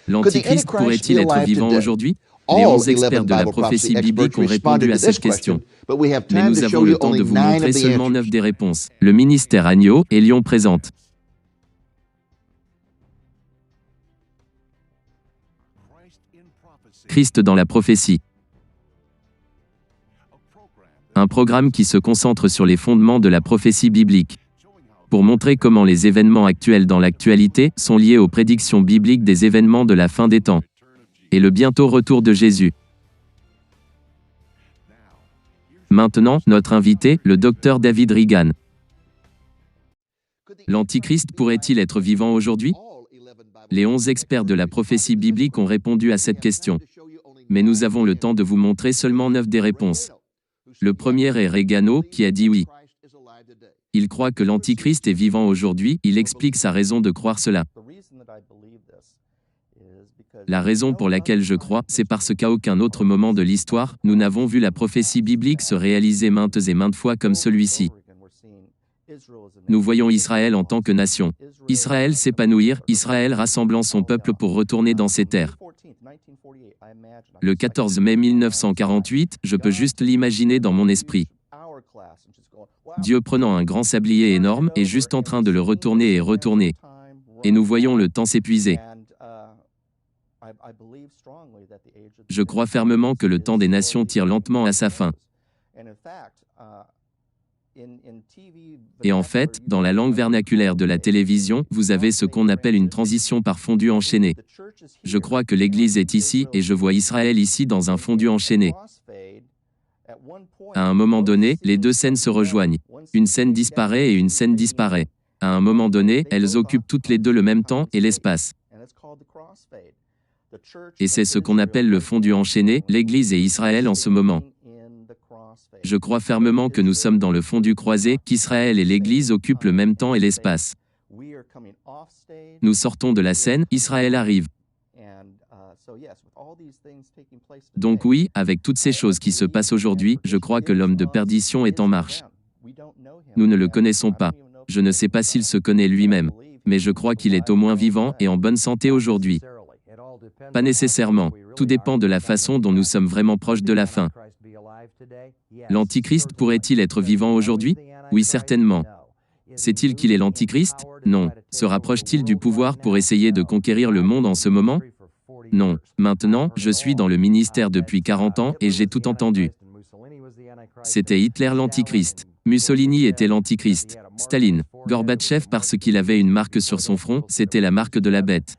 L'Antichrist pourrait-il être vivant aujourd'hui? Les 11 experts de la prophétie biblique ont répondu à cette question. Mais nous avons le temps de vous montrer seulement 9 des réponses. Le ministère Agneau et Lyon présente. Christ dans la prophétie. Un programme qui se concentre sur les fondements de la prophétie biblique, pour montrer comment les événements actuels dans l'actualité sont liés aux prédictions bibliques des événements de la fin des temps et le bientôt retour de Jésus. Maintenant, notre invité, le docteur David Reagan. L'Antichrist pourrait-il être vivant aujourd'hui? Les 11 experts de la prophétie biblique ont répondu à cette question. Mais nous avons le temps de vous montrer seulement 9 des réponses. Le premier est Reagano, qui a dit oui. Il croit que l'Antichrist est vivant aujourd'hui, il explique sa raison de croire cela. La raison pour laquelle je crois, c'est parce qu'à aucun autre moment de l'histoire, nous n'avons vu la prophétie biblique se réaliser maintes et maintes fois comme celui-ci. Nous voyons Israël en tant que nation. Israël s'épanouir, Israël rassemblant son peuple pour retourner dans ses terres. Le 14 mai 1948, je peux juste l'imaginer dans mon esprit. Dieu prenant un grand sablier énorme et juste en train de le retourner et retourner. Et nous voyons le temps s'épuiser. Je crois fermement que le temps des nations tire lentement à sa fin. Et en fait, dans la langue vernaculaire de la télévision, vous avez ce qu'on appelle une transition par fondu enchaîné. Je crois que l'Église est ici, et je vois Israël ici dans un fondu enchaîné. À un moment donné, les deux scènes se rejoignent. Une scène disparaît et une scène disparaît. À un moment donné, elles occupent toutes les deux le même temps et l'espace. Et c'est ce qu'on appelle le fondu enchaîné, l'Église et Israël en ce moment. Je crois fermement que nous sommes dans le fondu croisé, qu'Israël et l'Église occupent le même temps et l'espace. Nous sortons de la scène, Israël arrive. Donc oui, avec toutes ces choses qui se passent aujourd'hui, je crois que l'homme de perdition est en marche. Nous ne le connaissons pas. Je ne sais pas s'il se connaît lui-même. Mais je crois qu'il est au moins vivant et en bonne santé aujourd'hui. Pas nécessairement. Tout dépend de la façon dont nous sommes vraiment proches de la fin. L'Antichrist pourrait-il être vivant aujourd'hui? Oui, certainement. Sait-il qu'il est l'Antichrist? Non. Se rapproche-t-il du pouvoir pour essayer de conquérir le monde en ce moment? Non. Maintenant, je suis dans le ministère depuis 40 ans et j'ai tout entendu. C'était Hitler l'Antichrist. Mussolini était l'Antichrist. Staline. Gorbatchev parce qu'il avait une marque sur son front, c'était la marque de la bête.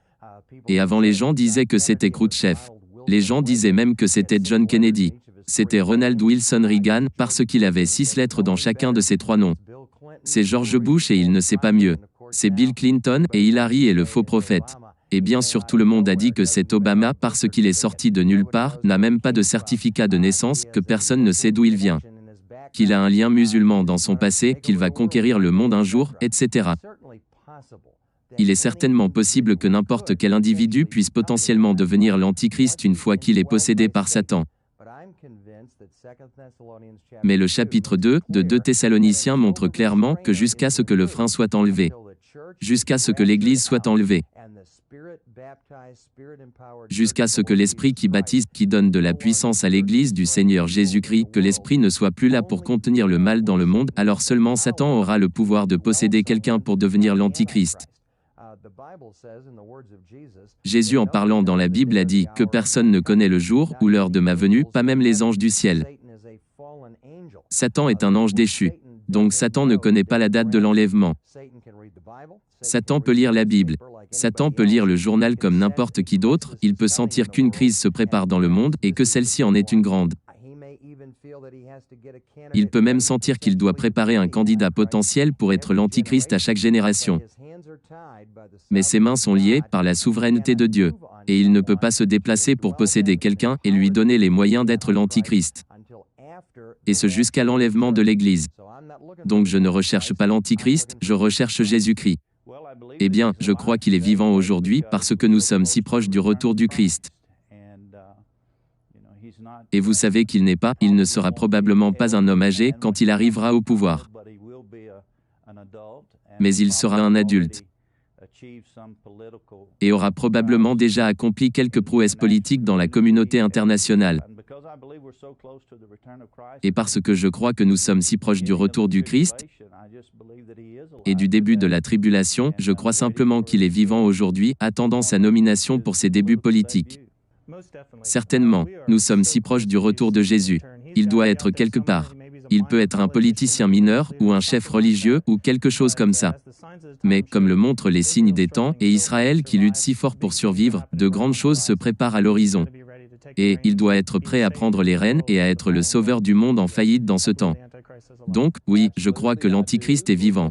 Et avant les gens disaient que c'était Khrouchtchev. Les gens disaient même que c'était John Kennedy. C'était Ronald Wilson Reagan parce qu'il avait 6 lettres dans chacun de ces 3 noms. C'est George Bush et il ne sait pas mieux. C'est Bill Clinton et Hillary est le faux prophète. Et bien sûr tout le monde a dit que c'est Obama parce qu'il est sorti de nulle part, n'a même pas de certificat de naissance, que personne ne sait d'où il vient. Qu'il a un lien musulman dans son passé, qu'il va conquérir le monde un jour, etc. Il est certainement possible que n'importe quel individu puisse potentiellement devenir l'Antichrist une fois qu'il est possédé par Satan. Mais le chapitre 2 de 2 Thessaloniciens montre clairement que jusqu'à ce que le frein soit enlevé, jusqu'à ce que l'Église soit enlevée, jusqu'à ce que l'Esprit qui baptise, qui donne de la puissance à l'Église du Seigneur Jésus-Christ, que l'Esprit ne soit plus là pour contenir le mal dans le monde, alors seulement Satan aura le pouvoir de posséder quelqu'un pour devenir l'Antichrist. Jésus en parlant dans la Bible a dit que personne ne connaît le jour ou l'heure de ma venue, pas même les anges du ciel. Satan est un ange déchu. Donc Satan ne connaît pas la date de l'enlèvement. Satan peut lire la Bible. Satan peut lire le journal comme n'importe qui d'autre, il peut sentir qu'une crise se prépare dans le monde et que celle-ci en est une grande. Il peut même sentir qu'il doit préparer un candidat potentiel pour être l'Antichrist à chaque génération. Mais ses mains sont liées par la souveraineté de Dieu, et il ne peut pas se déplacer pour posséder quelqu'un et lui donner les moyens d'être l'Antichrist. Et ce jusqu'à l'enlèvement de l'Église. Donc je ne recherche pas l'Antichrist, je recherche Jésus-Christ. Eh bien, je crois qu'il est vivant aujourd'hui parce que nous sommes si proches du retour du Christ. Et vous savez qu'il n'est pas, il ne sera probablement pas un homme âgé quand il arrivera au pouvoir. Mais il sera un adulte. et aura probablement déjà accompli quelques prouesses politiques dans la communauté internationale. Et parce que je crois que nous sommes si proches du retour du Christ et du début de la tribulation, je crois simplement qu'il est vivant aujourd'hui, attendant sa nomination pour ses débuts politiques. Certainement, nous sommes si proches du retour de Jésus. Il doit être quelque part. Il peut être un politicien mineur, ou un chef religieux, ou quelque chose comme ça. Mais, comme le montrent les signes des temps, et Israël qui lutte si fort pour survivre, de grandes choses se préparent à l'horizon. Et il doit être prêt à prendre les rênes et à être le sauveur du monde en faillite dans ce temps. Donc, oui, je crois que l'Antichrist est vivant.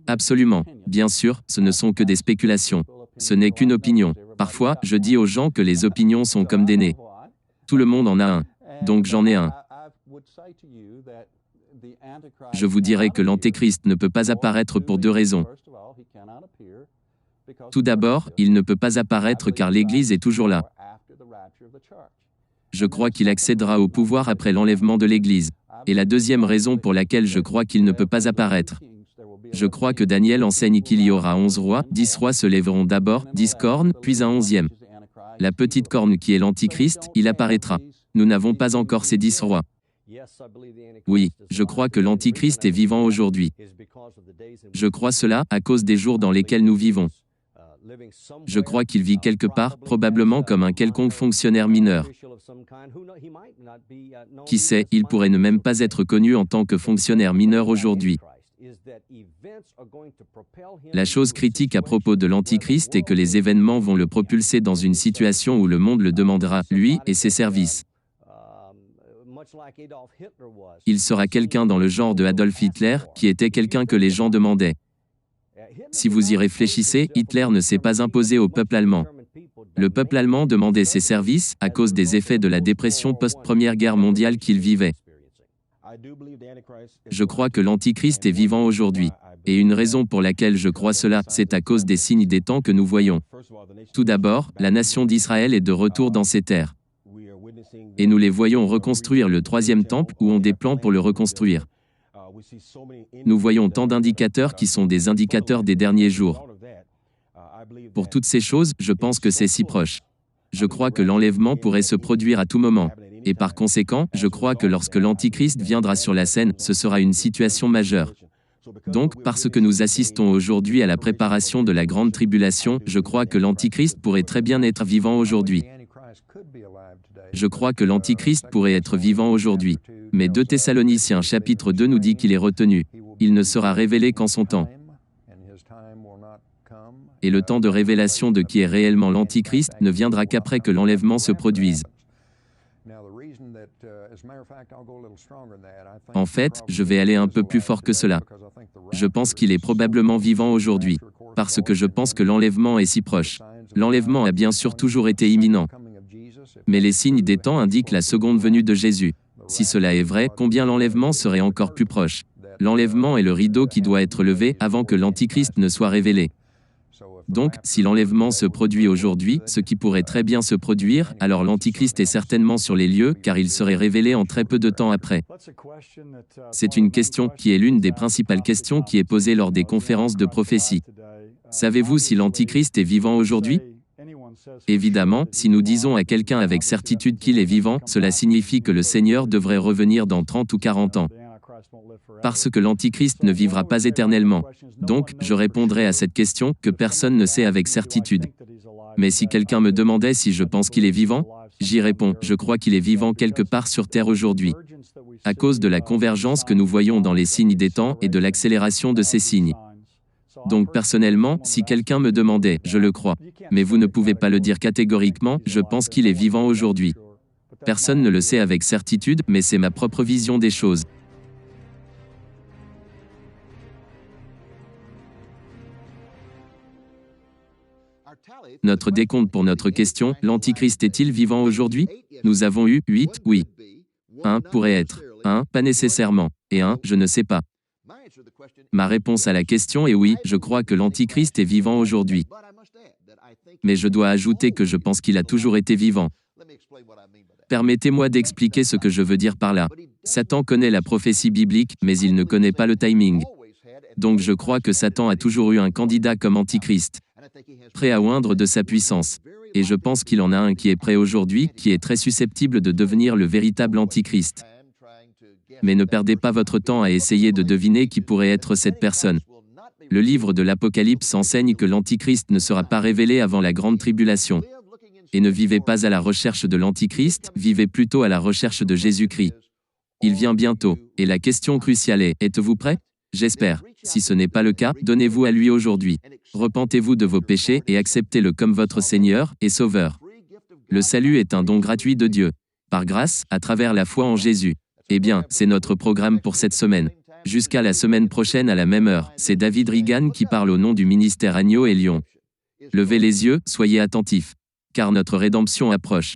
Absolument. Bien sûr, ce ne sont que des spéculations. Ce n'est qu'une opinion. Parfois, je dis aux gens que les opinions sont comme des nez. Tout le monde en a un. Donc j'en ai un. Je vous dirais que l'Antéchrist ne peut pas apparaître pour deux raisons. Tout d'abord, il ne peut pas apparaître car l'Église est toujours là. Je crois qu'il accédera au pouvoir après l'enlèvement de l'Église. Et la deuxième raison pour laquelle je crois qu'il ne peut pas apparaître. Je crois que Daniel enseigne qu'il y aura 11 rois, 10 rois se lèveront d'abord, 10 cornes, puis un 11e. La petite corne qui est l'Antichrist, il apparaîtra. Nous n'avons pas encore ces 10 rois. Oui, je crois que l'Antichrist est vivant aujourd'hui. Je crois cela à cause des jours dans lesquels nous vivons. Je crois qu'il vit quelque part, probablement comme un quelconque fonctionnaire mineur. Qui sait, il pourrait ne même pas être connu en tant que fonctionnaire mineur aujourd'hui. La chose critique à propos de l'Antichrist est que les événements vont le propulser dans une situation où le monde le demandera, lui et ses services. Il sera quelqu'un dans le genre de Adolf Hitler, qui était quelqu'un que les gens demandaient. Si vous y réfléchissez, Hitler ne s'est pas imposé au peuple allemand. Le peuple allemand demandait ses services à cause des effets de la dépression post-Première Guerre mondiale qu'il vivait. Je crois que l'Antichrist est vivant aujourd'hui. Et une raison pour laquelle je crois cela, c'est à cause des signes des temps que nous voyons. Tout d'abord, la nation d'Israël est de retour dans ses terres. Et nous les voyons reconstruire le troisième temple ou ont des plans pour le reconstruire. Nous voyons tant d'indicateurs qui sont des indicateurs des derniers jours. Pour toutes ces choses, je pense que c'est si proche. Je crois que l'enlèvement pourrait se produire à tout moment. Et par conséquent, je crois que lorsque l'Antichrist viendra sur la scène, ce sera une situation majeure. Donc, parce que nous assistons aujourd'hui à la préparation de la grande tribulation, je crois que l'Antichrist pourrait très bien être vivant aujourd'hui. Je crois que l'Antichrist pourrait être vivant aujourd'hui. Mais 2 Thessaloniciens chapitre 2 nous dit qu'il est retenu. Il ne sera révélé qu'en son temps. Et le temps de révélation de qui est réellement l'Antichrist ne viendra qu'après que l'enlèvement se produise. En fait, je vais aller un peu plus fort que cela. Je pense qu'il est probablement vivant aujourd'hui, parce que je pense que l'enlèvement est si proche. L'enlèvement a bien sûr toujours été imminent. Mais les signes des temps indiquent la seconde venue de Jésus. Si cela est vrai, combien l'enlèvement serait encore plus proche? L'enlèvement est le rideau qui doit être levé avant que l'Antichrist ne soit révélé. Donc, si l'enlèvement se produit aujourd'hui, ce qui pourrait très bien se produire, alors l'Antichrist est certainement sur les lieux, car il serait révélé en très peu de temps après. C'est une question qui est l'une des principales questions qui est posée lors des conférences de prophétie. Savez-vous si l'Antichrist est vivant aujourd'hui? Évidemment, si nous disons à quelqu'un avec certitude qu'il est vivant, cela signifie que le Seigneur devrait revenir dans 30 ou 40 ans. Parce que l'Antichrist ne vivra pas éternellement. Donc, je répondrai à cette question que personne ne sait avec certitude. Mais si quelqu'un me demandait si je pense qu'il est vivant, j'y réponds, je crois qu'il est vivant quelque part sur Terre aujourd'hui. À cause de la convergence que nous voyons dans les signes des temps et de l'accélération de ces signes. Donc personnellement, si quelqu'un me demandait, je le crois. Mais vous ne pouvez pas le dire catégoriquement, je pense qu'il est vivant aujourd'hui. Personne ne le sait avec certitude, mais c'est ma propre vision des choses. Notre décompte pour notre question, l'Antichrist est-il vivant aujourd'hui? Nous avons eu 8, oui. 1 pourrait être. 1, pas nécessairement. Et 1, je ne sais pas. Ma réponse à la question est oui, je crois que l'Antichrist est vivant aujourd'hui. Mais je dois ajouter que je pense qu'il a toujours été vivant. Permettez-moi d'expliquer ce que je veux dire par là. Satan connaît la prophétie biblique, mais il ne connaît pas le timing. Donc je crois que Satan a toujours eu un candidat comme Antichrist, prêt à oindre de sa puissance. Et je pense qu'il en a un qui est prêt aujourd'hui, qui est très susceptible de devenir le véritable Antichrist. Mais ne perdez pas votre temps à essayer de deviner qui pourrait être cette personne. Le livre de l'Apocalypse enseigne que l'Antichrist ne sera pas révélé avant la grande tribulation. Et ne vivez pas à la recherche de l'Antichrist, vivez plutôt à la recherche de Jésus-Christ. Il vient bientôt, et la question cruciale est, êtes-vous prêt? J'espère. Si ce n'est pas le cas, donnez-vous à lui aujourd'hui. Repentez-vous de vos péchés et acceptez-le comme votre Seigneur et Sauveur. Le salut est un don gratuit de Dieu. Par grâce, à travers la foi en Jésus. Eh bien, c'est notre programme pour cette semaine. Jusqu'à la semaine prochaine à la même heure, c'est David Reagan qui parle au nom du ministère Agneau et Lion. Levez les yeux, soyez attentifs. Car notre rédemption approche.